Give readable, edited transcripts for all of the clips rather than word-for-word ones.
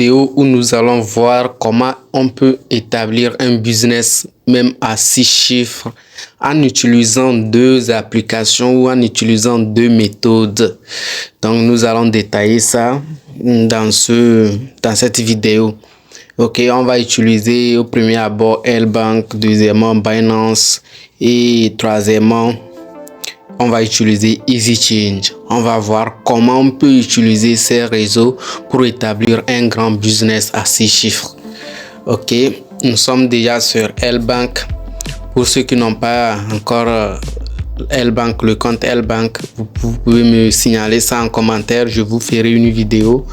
vidéo où nous allons voir comment on peut établir un business même à 6 chiffres en utilisant 2 applications ou en utilisant 2 méthodes. Donc nous allons détailler ça dans cette vidéo. Ok, on va utiliser au premier abord L-Bank, deuxièmement Binance et troisièmement on va utiliser EasyChange. On va voir comment on peut utiliser ces réseaux pour établir un grand business à 6 chiffres. Ok, nous sommes déjà sur L-Bank. Pour ceux qui n'ont pas encore L-Bank, le compte L-Bank, vous pouvez me signaler ça en commentaire. Je vous ferai une vidéo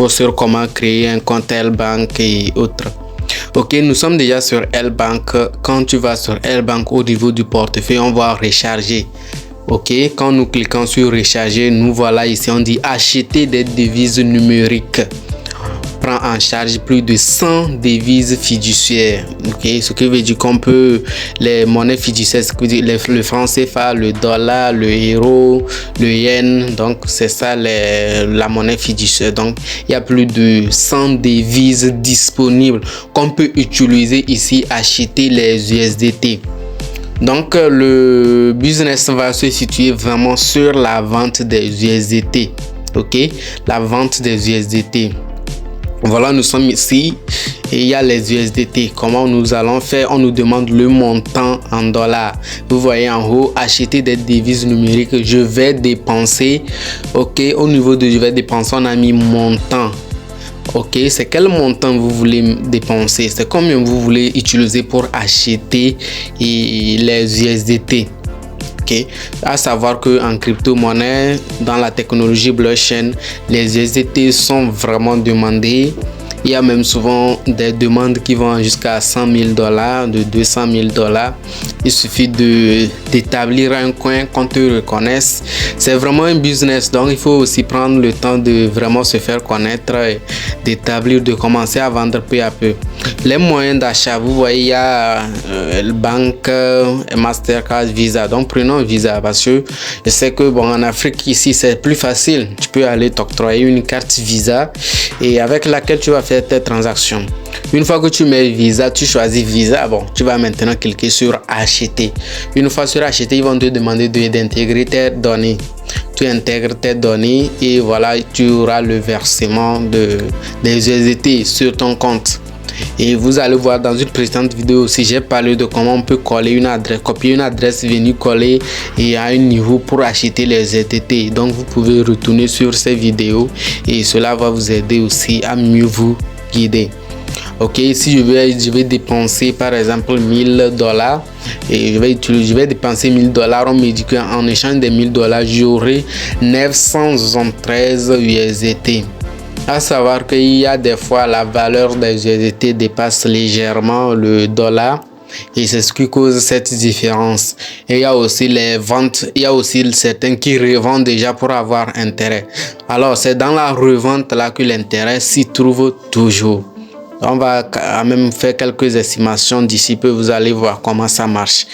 sur comment créer un compte L-Bank et autres. Ok, nous sommes déjà sur L-Bank. Quand tu vas sur L-Bank, au niveau du portefeuille, on va recharger. Ok, quand nous cliquons sur recharger, nous voilà ici, on dit acheter des devises numériques. Prend en charge plus de 100 devises fiduciaires. Ok, ce qui veut dire qu'on peut les monnaies fiduciaires, le franc CFA, le dollar, le euro, le yen. Donc c'est ça la monnaie fiduciaire. Donc il y a plus de 100 devises disponibles qu'on peut utiliser ici, acheter les USDT. Donc le business va se situer vraiment sur la vente des USDT. Ok, la vente des USDT. Voilà, nous sommes ici et il y a les USDT. Comment nous allons faire? On nous demande le montant en dollars. Vous voyez en haut, acheter des devises numériques. Je vais dépenser. Ok, au niveau de je vais dépenser, on a mis montant. Ok, c'est quel montant vous voulez dépenser? C'est combien vous voulez utiliser pour acheter les USDT? Ok, à savoir que en crypto-monnaie, dans la technologie blockchain, les USDT sont vraiment demandés. Il y a même souvent des demandes qui vont jusqu'à 100 000 $, de 200 000 $. Il suffit d'établir un coin qu'on te reconnaisse. C'est vraiment un business, donc il faut aussi prendre le temps de vraiment se faire connaître, d'établir, de commencer à vendre peu à peu. Les moyens d'achat, vous voyez, il y a banque, Mastercard, Visa. Donc prenons Visa parce que je sais que bon, en Afrique ici c'est plus facile. Tu peux aller t'octroyer une carte Visa et avec laquelle tu vas faire tes transactions. Une fois que tu mets Visa, tu choisis Visa. Bon, tu vas maintenant cliquer sur acheter. Une fois sur acheter, ils vont te demander d'intégrer tes données. Tu intègres tes données et voilà, tu auras le versement des USDT sur ton compte. Et vous allez voir dans une précédente vidéo aussi, j'ai parlé de comment on peut coller une adresse, copier une adresse, venir coller et à un niveau pour acheter les USDT. Donc vous pouvez retourner sur ces vidéos et cela va vous aider aussi à mieux vous guider. Ok, si je vais dépenser par exemple 1000 $ et je vais dépenser 1000 $, on me dit qu'en échange des 1000 $, j'aurai 973 USDT. À savoir qu'il y a des fois la valeur des USDT dépasse légèrement le dollar et c'est ce qui cause cette différence. Et il y a aussi les ventes, il y a aussi certains qui revendent déjà pour avoir intérêt. Alors c'est dans la revente là que l'intérêt s'y trouve toujours. On va quand même faire quelques estimations d'ici peu, vous allez voir comment ça marche.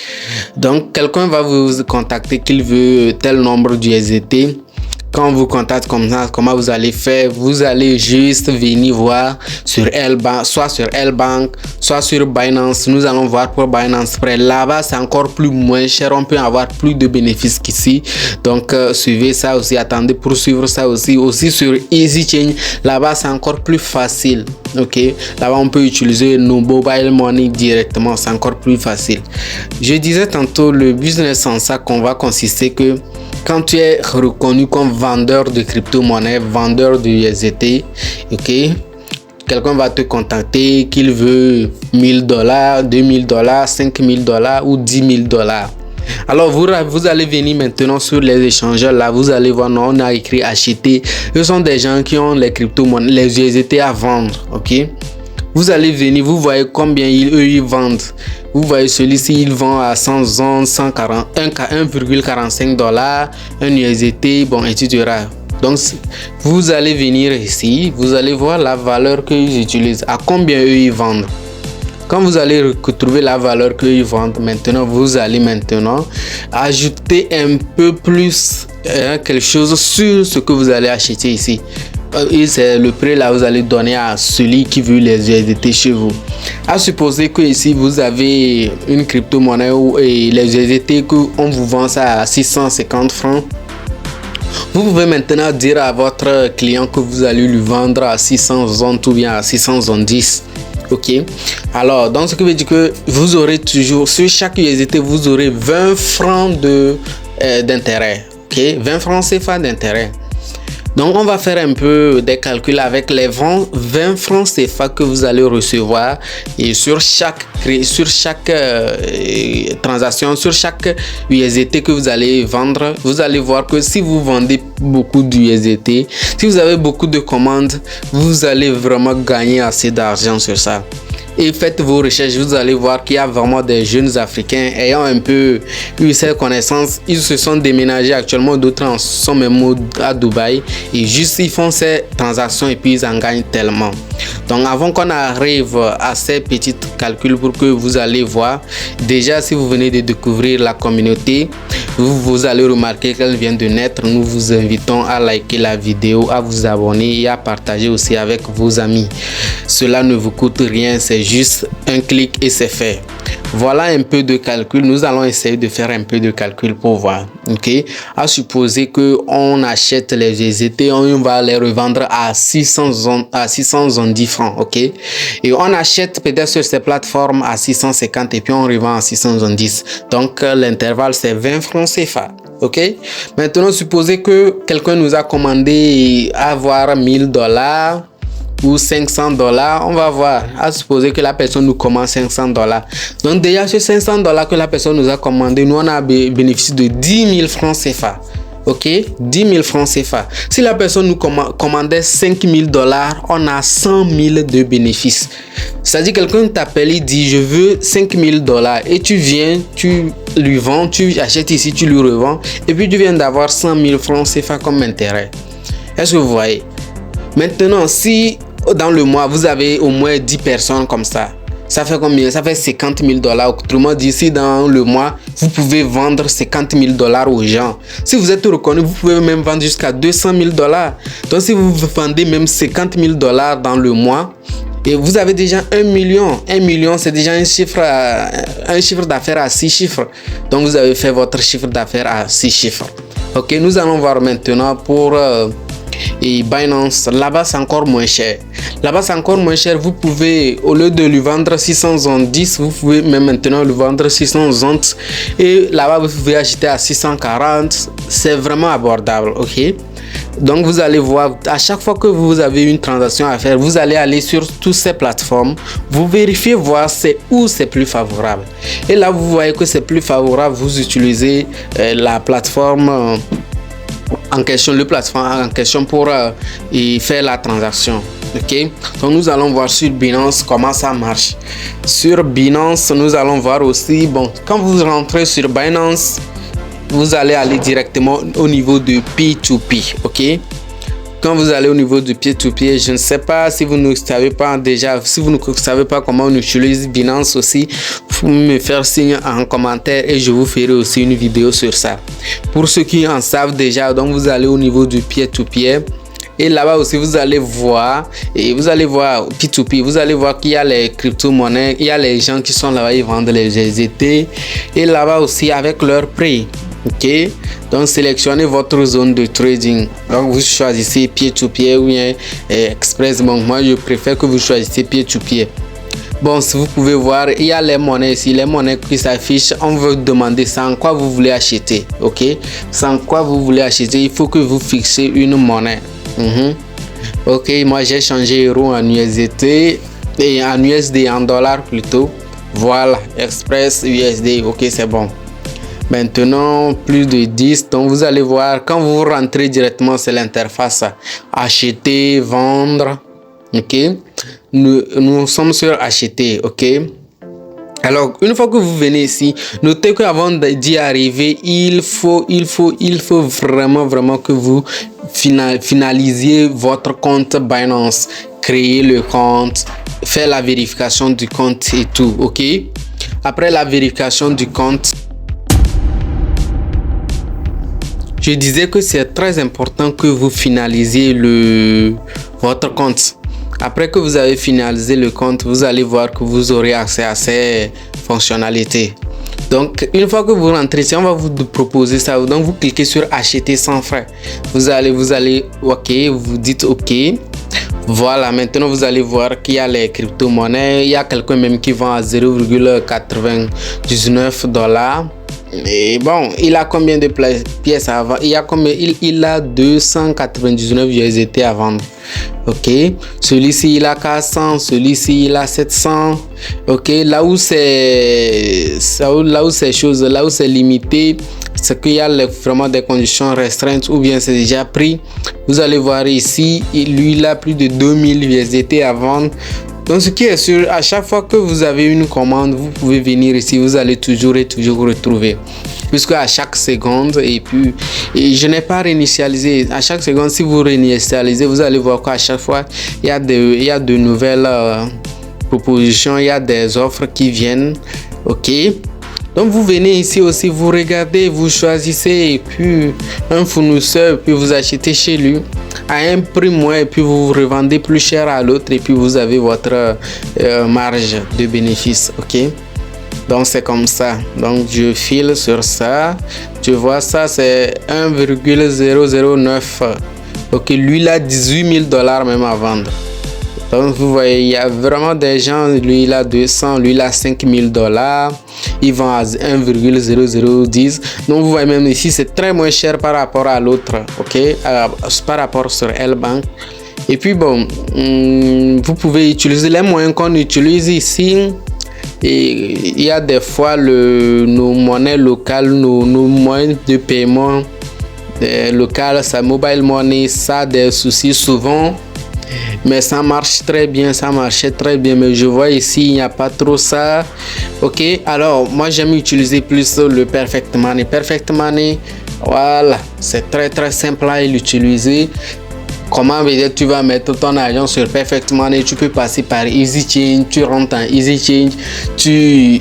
Donc quelqu'un va vous contacter qu'il veut tel nombre d'USDT. Quand on vous contacte comme ça, comment vous allez faire? Vous allez juste venir voir sur L-Bank, soit sur L-Bank, soit sur Binance. Nous allons voir pour Binance Prêt. Là-bas, c'est encore plus moins cher. On peut avoir plus de bénéfices qu'ici. Donc, suivez ça aussi. Attendez pour suivre ça aussi. Aussi sur EasyChange. Là-bas, c'est encore plus facile. Ok. Là-bas, on peut utiliser nos mobile money directement. C'est encore plus facile. Je disais tantôt, le business en ça qu'on va consister que quand tu es reconnu comme vendeur de crypto-monnaie, vendeur de USDT, ok, quelqu'un va te contacter qu'il veut 1000 $, 2000 $, 5000 $ ou 10 000 $. Alors vous allez venir maintenant sur les échangeurs là, vous allez voir, non, on a écrit acheter. Ce sont des gens qui ont les crypto-monnaies, les USDT à vendre, ok. Vous allez venir, vous voyez combien eux ils vendent. Vous voyez celui-ci, il vend à 1,45 $, un USDT, bon, etc. Donc, vous allez venir ici, vous allez voir la valeur qu'ils utilisent, à combien eux ils vendent. Quand vous allez retrouver la valeur qu'ils vendent, maintenant, vous allez maintenant ajouter un peu plus quelque chose sur ce que vous allez acheter ici. et c'est le prix là vous allez donner à celui qui veut les USDT chez vous. À supposer que ici vous avez une crypto-monnaie et les USDT qu'on vous vend ça à 650 francs. Vous pouvez maintenant dire à votre client que vous allez lui vendre à 660 ou bien à 670. Ok, alors donc ce qui veut dire que vous aurez toujours sur chaque USDT vous aurez 20 francs d'intérêt. Ok, 20 francs CFA d'intérêt. Donc on va faire un peu des calculs avec les 20 francs CFA que vous allez recevoir et sur chaque transaction, sur chaque USDT que vous allez vendre, vous allez voir que si vous vendez beaucoup d'USDT, si vous avez beaucoup de commandes, vous allez vraiment gagner assez d'argent sur ça. Et faites vos recherches, vous allez voir qu'il y a vraiment des jeunes Africains ayant un peu eu cette connaissance. Ils se sont déménagés actuellement, d'autres sont même à Dubaï et juste ils font ces transactions et puis ils en gagnent tellement. Donc avant qu'on arrive à ces petits calculs pour que vous allez voir, déjà si vous venez de découvrir la communauté, vous allez remarquer qu'elle vient de naître. Nous vous invitons à liker la vidéo, à vous abonner et à partager aussi avec vos amis. Cela ne vous coûte rien, c'est juste un clic et c'est fait. Voilà un peu de calcul. Nous allons essayer de faire un peu de calcul pour voir. Ok, à supposer que on achète les USDT, on va les revendre à 610 francs. Ok, et on achète peut-être sur ces plateformes à 650 et puis on revend à 610. Donc l'intervalle c'est 20 francs CFA. Ok, maintenant supposez que quelqu'un nous a commandé avoir $1000 ou $500, on va voir. À supposer que la personne nous commande $500. Donc déjà sur $500 que la personne nous a commandé, nous on a bénéficié de 10 000 francs CFA. Ok, 10 000 francs CFA. Si la personne nous commandait $5000, on a 100 000 de bénéfices. C'est-à-dire quelqu'un t'appelle, il dit je veux $5000 et tu viens, tu lui vends, tu achètes ici, tu lui revends et puis tu viens d'avoir 100 000 francs CFA comme intérêt. Est-ce que vous voyez? Maintenant, si dans le mois vous avez au moins 10 personnes comme ça, ça fait combien? Ça fait $50 000. Autrement dit, si dans le mois vous pouvez vendre $50 000 aux gens, si vous êtes reconnu, vous pouvez même vendre jusqu'à $200 000. Donc si vous vendez même $50 000 dans le mois et vous avez déjà 1 million, c'est déjà un chiffre d'affaires à 6 chiffres. Donc vous avez fait votre chiffre d'affaires à 6 chiffres. Ok, nous allons voir maintenant pour et Binance. Là-bas c'est encore moins cher. Vous pouvez, au lieu de lui vendre 610, vous pouvez même maintenant le vendre 660 et là-bas vous pouvez acheter à 640. C'est vraiment abordable. Ok, donc vous allez voir, à chaque fois que vous avez une transaction à faire, vous allez aller sur toutes ces plateformes, vous vérifiez voir c'est où c'est plus favorable et là vous voyez que c'est plus favorable, vous utilisez la plateforme en question, pour faire la transaction. Ok, donc nous allons voir sur Binance comment ça marche. Sur Binance, nous allons voir aussi, bon, quand vous rentrez sur Binance, vous allez aller directement au niveau de P2P. Ok, quand vous allez au niveau du P2P, je ne sais pas si vous ne savez pas déjà, si vous ne savez pas comment on utilise Binance aussi, vous me faire signe en commentaire et je vous ferai aussi une vidéo sur ça. Pour ceux qui en savent déjà, donc vous allez au niveau du P2P et là-bas aussi vous allez voir P2P, vous allez voir qu'il y a les crypto-monnaies, il y a les gens qui sont là-bas, ils vendent les USDT et là-bas aussi avec leur prix. Ok, donc sélectionnez votre zone de trading. Donc vous choisissez P2P ou bien Express. Bon, moi je préfère que vous choisissez P2P. Bon, si vous pouvez voir, il y a les monnaies ici, les monnaies qui s'affichent. On veut demander sans quoi vous voulez acheter. Ok, sans quoi vous voulez acheter, il faut que vous fixiez une monnaie. Ok, moi j'ai changé euro en USDT et en USD, en dollars plutôt. Voilà, Express USD. Ok, c'est bon. Maintenant plus de 10, donc vous allez voir quand vous rentrez directement, c'est l'interface acheter, vendre. Ok, nous sommes sur acheter. Ok, alors une fois que vous venez ici, notez qu'avant d'y arriver, il faut vraiment que vous finalisiez votre compte Binance, créer le compte, faire la vérification du compte et tout. Ok, après la vérification du compte, je disais que c'est très important que vous finalisiez votre compte. Après que vous avez finalisé le compte, vous allez voir que vous aurez accès à ces fonctionnalités. Donc, une fois que vous rentrez ici, on va vous proposer ça. Donc, vous cliquez sur acheter sans frais. Vous allez, OK, vous dites OK. Voilà, maintenant vous allez voir qu'il y a les crypto-monnaies. Il y a quelqu'un même qui vend à 0,99 $. Et bon, il a combien de pièces à vendre? Il a 299 USDT à vendre. Ok, celui-ci il a 400, celui-ci il a 700. Ok, là où c'est limité, c'est qu'il y a vraiment des conditions restreintes ou bien c'est déjà pris. Vous allez voir ici, lui il a plus de 2000 USDT à vendre. Donc ce qui est sûr, à chaque fois que vous avez une commande, vous pouvez venir ici, vous allez toujours retrouver. Puisque à chaque seconde, et je n'ai pas réinitialisé, à chaque seconde, si vous réinitialisez, vous allez voir qu'à chaque fois, il y a de nouvelles propositions, il y a des offres qui viennent. Ok. Donc vous venez ici aussi, vous regardez, vous choisissez et puis un fournisseur, puis vous achetez chez lui à un prix moins et puis vous revendez plus cher à l'autre et puis vous avez votre marge de bénéfice. Ok, donc c'est comme ça. Donc je file sur ça, tu vois ça c'est 1,009. ok, lui il a 18 000 $ même à vendre. Donc vous voyez, il y a vraiment des gens, lui il a 200, lui il a 5 000 $, il vend à 1,0010. Donc vous voyez même ici c'est très moins cher par rapport à l'autre, ok, par rapport sur L-Bank. Et puis bon, vous pouvez utiliser les moyens qu'on utilise ici. Et il y a des fois nos monnaies locales, nos moyens de paiement locales, ça mobile money, ça a des soucis souvent. Mais ça marche très bien, ça marchait très bien. Mais je vois ici, il n'y a pas trop ça. Ok, alors moi j'aime utiliser plus le Perfect Money. Perfect Money, voilà, c'est très simple à l'utiliser. Comment tu vas mettre ton argent sur Perfect Money? Tu peux passer par Easy Change, tu rentres en Easy Change, tu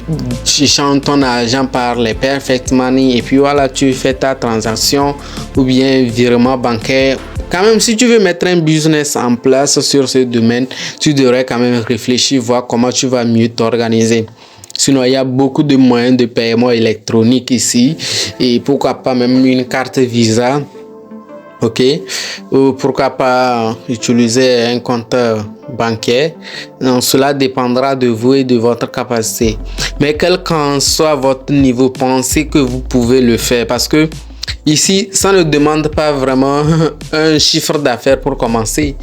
changes ton argent par les Perfect Money et puis voilà, tu fais ta transaction ou bien virement bancaire. Quand même, si tu veux mettre un business en place sur ce domaine, tu devrais quand même réfléchir, voir comment tu vas mieux t'organiser. Sinon, il y a beaucoup de moyens de paiement électronique ici et pourquoi pas même une carte Visa. Ok, ou pourquoi pas utiliser un compte bancaire. Donc, cela dépendra de vous et de votre capacité. Mais quel qu'en soit votre niveau, pensez que vous pouvez le faire parce que ici, ça ne demande pas vraiment un chiffre d'affaires pour commencer.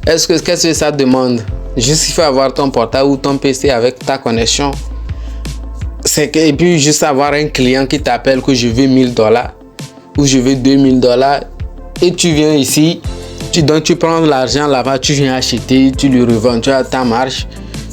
Qu'est-ce que ça demande? Juste il faut avoir ton portable ou ton PC avec ta connexion. Et puis juste avoir un client qui t'appelle que je veux 1 000 $ ou je veux 2 000 $ et tu viens ici, tu prends l'argent là-bas, tu viens acheter, tu le revends, tu as ta marge.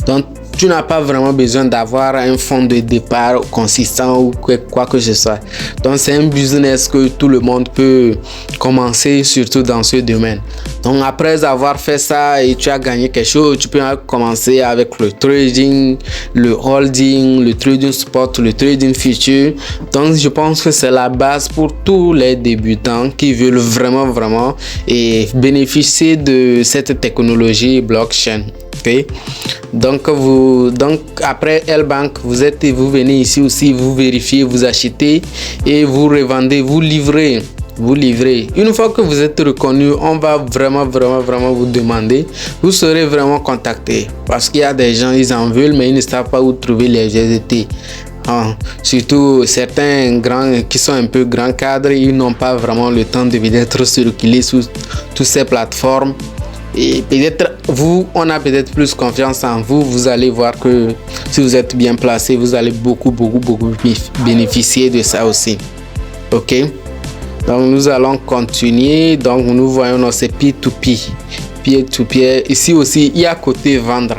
Donc tu n'as pas vraiment besoin d'avoir un fonds de départ consistant ou quoi que ce soit. Donc c'est un business que tout le monde peut commencer, surtout dans ce domaine. Donc après avoir fait ça et tu as gagné quelque chose, tu peux commencer avec le trading, le holding, le trading spot, le trading future. Donc je pense que c'est la base pour tous les débutants qui veulent vraiment et bénéficier de cette technologie blockchain. Okay. Donc après L-Bank, vous venez ici aussi, vous vérifiez, vous achetez et vous revendez, vous livrez. Une fois que vous êtes reconnu, on va vraiment vous demander, vous serez vraiment contacté parce qu'il y a des gens, ils en veulent mais ils ne savent pas où trouver les USDT. Surtout certains grands qui sont un peu grands cadres, ils n'ont pas vraiment le temps de peut-être circuler sur toutes ces plateformes. Et peut-être on a peut-être plus confiance en vous. Vous allez voir que si vous êtes bien placé, vous allez beaucoup bénéficier de ça aussi. Ok, donc nous allons continuer. Donc nous voyons notre peer-to-peer. Ici aussi, il y a côté vendre.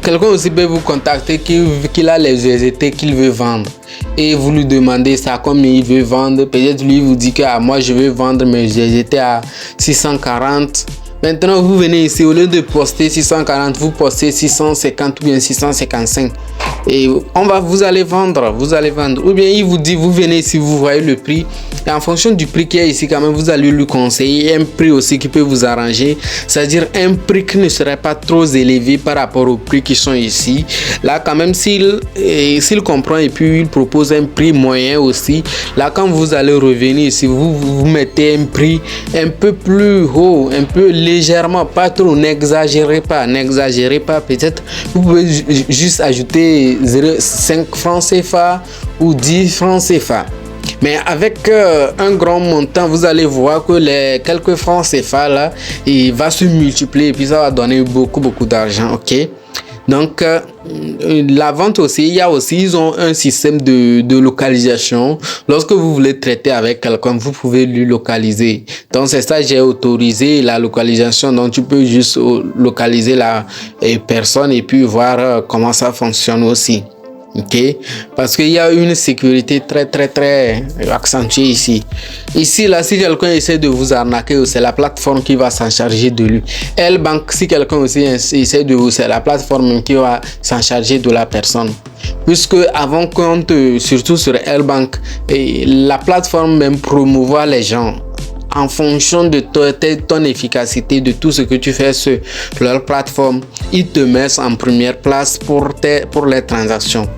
Quelqu'un aussi peut vous contacter qu'il a les USDT qu'il veut vendre et vous lui demandez ça combien il veut vendre. Peut-être lui vous dit que moi je veux vendre mes USDT à 640. Maintenant, vous venez ici, au lieu de poster 640, vous postez 650 ou bien 655. Et vous allez vendre. Ou bien il vous dit, vous venez ici, vous voyez le prix. Et en fonction du prix qu'il y a ici, quand même, vous allez lui conseiller un prix aussi qui peut vous arranger. C'est-à-dire un prix qui ne serait pas trop élevé par rapport aux prix qui sont ici. Là, quand même, s'il comprend et puis il propose un prix moyen aussi. Là, quand vous allez revenir ici, vous mettez un prix un peu plus haut, un peu légèrement, pas trop, n'exagérez pas, peut-être vous pouvez juste ajouter 5 francs CFA ou 10 francs CFA. Mais avec un grand montant, vous allez voir que les quelques francs CFA là, il va se multiplier et puis ça va donner beaucoup d'argent, ok? Donc la vente aussi, ils ont un système de localisation. Lorsque vous voulez traiter avec quelqu'un, vous pouvez lui localiser. Donc c'est ça, j'ai autorisé la localisation. Donc tu peux juste localiser la personne et puis voir comment ça fonctionne aussi. Ok, parce qu'il y a une sécurité très accentuée ici. Ici là, si quelqu'un essaie de vous arnaquer, c'est la plateforme qui va s'en charger de lui. L-Bank, si quelqu'un aussi essaie de vous, c'est la plateforme qui va s'en charger de la personne. Puisque avant compte, surtout sur L-Bank, la plateforme même promouvoit les gens en fonction de ton efficacité, de tout ce que tu fais sur leur plateforme. Ils te mettent en première place pour les transactions.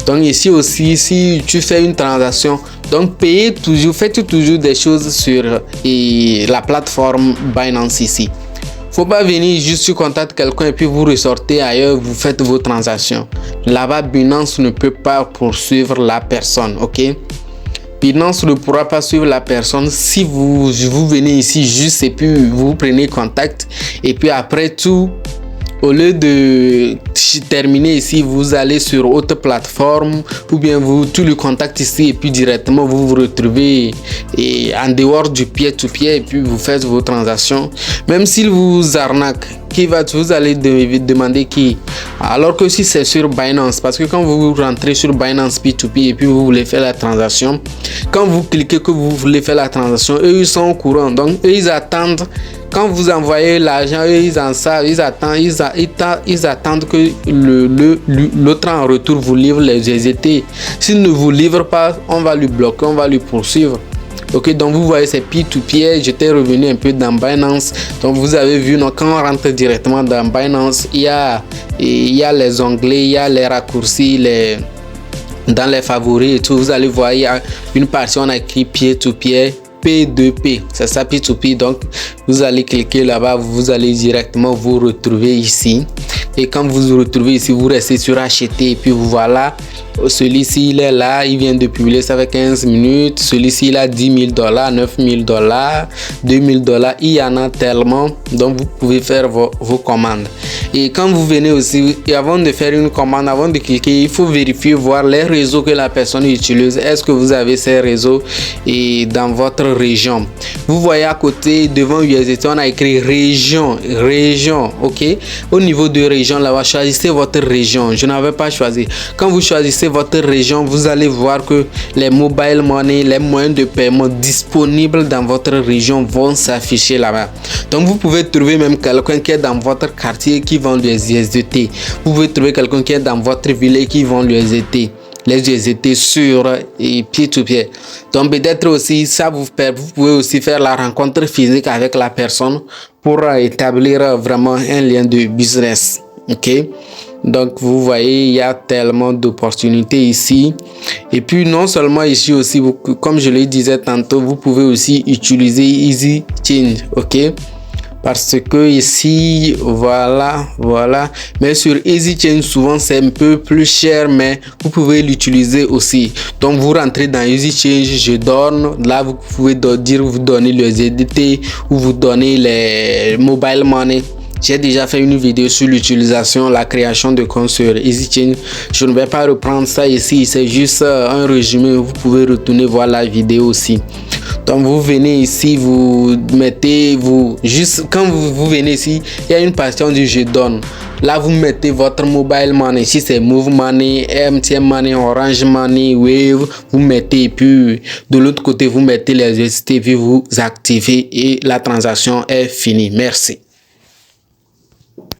Donc ici aussi, si tu fais une transaction, donc faites toujours des choses sur la plateforme Binance ici. Faut pas venir juste tu contactes quelqu'un et puis vous ressortez ailleurs, vous faites vos transactions. Là-bas, Binance ne peut pas poursuivre la personne, ok? Binance ne pourra pas suivre la personne si vous venez ici juste et puis vous prenez contact et puis après tout, au lieu de terminer ici, vous allez sur autre plateforme ou bien tu le contactes ici et puis directement vous vous retrouvez en dehors du peer-to-peer et puis vous faites vos transactions. Même s'il vous arnaque, vous allez demander qui? Alors que si c'est sur Binance, parce que quand vous rentrez sur Binance P2P et puis vous voulez faire la transaction, quand vous cliquez que vous voulez faire la transaction, eux ils sont au courant, donc eux ils attendent. Quand vous envoyez l'argent, ils en savent, ils attendent que l'autre en retour vous livre les USDT. S'il ne vous livre pas, on va lui bloquer, on va lui poursuivre. Ok, donc vous voyez c'est P2P. J'étais revenu un peu dans Binance. Donc vous avez vu, donc, quand on rentre directement dans Binance, il y a les onglets, il y a les raccourcis, dans les favoris et tout. Vous allez voir, il y a une partie on a écrit P2P. P2P, c'est ça P2P. Donc vous allez cliquer là-bas, vous allez directement vous retrouver ici. Et quand vous vous retrouvez ici, vous restez sur acheter et puis voilà, celui-ci il est là, il vient de publier, ça fait 15 minutes. Celui-ci il a $10 000, $9 000, $2 000, il y en a tellement. Donc vous pouvez faire vos commandes. Et quand vous venez aussi, et avant de faire une commande, avant de cliquer, il faut vérifier, voir les réseaux que la personne utilise. Est-ce que vous avez ces réseaux et dans votre région? Vous voyez à côté, devant USDT, on a écrit région, ok? Au niveau de région, là-bas, choisissez votre région. Je n'avais pas choisi. Quand vous choisissez votre région, vous allez voir que les mobile money, les moyens de paiement disponibles dans votre région vont s'afficher là-bas. Donc vous pouvez trouver même quelqu'un qui est dans votre quartier qui vend les USDT. Vous pouvez trouver quelqu'un qui est dans votre ville et qui vend les USDT sur pied-to-pied. Donc peut-être aussi ça vous pouvez aussi faire la rencontre physique avec la personne pour établir vraiment un lien de business. Ok, donc vous voyez, il y a tellement d'opportunités ici. Et puis non seulement ici aussi, comme je le disais tantôt, vous pouvez aussi utiliser Easy Change. Ok, parce que ici voilà, mais sur Easy Change souvent c'est un peu plus cher, mais vous pouvez l'utiliser aussi. Donc vous rentrez dans Easy Change, je donne, là vous pouvez dire vous donnez les USDT ou vous donnez les mobile money. J'ai déjà fait une vidéo sur l'utilisation, la création de compte sur Easy Change. Je ne vais pas reprendre ça ici, c'est juste un résumé. Vous pouvez retourner voir la vidéo aussi. Donc vous venez ici, vous mettez, juste quand vous venez ici, il y a une partie où je donne. Là vous mettez votre mobile money. Si c'est Move Money, MTN Money, Orange Money, Wave, vous mettez, et puis de l'autre côté vous mettez les USDT, puis vous activez et la transaction est finie. Merci.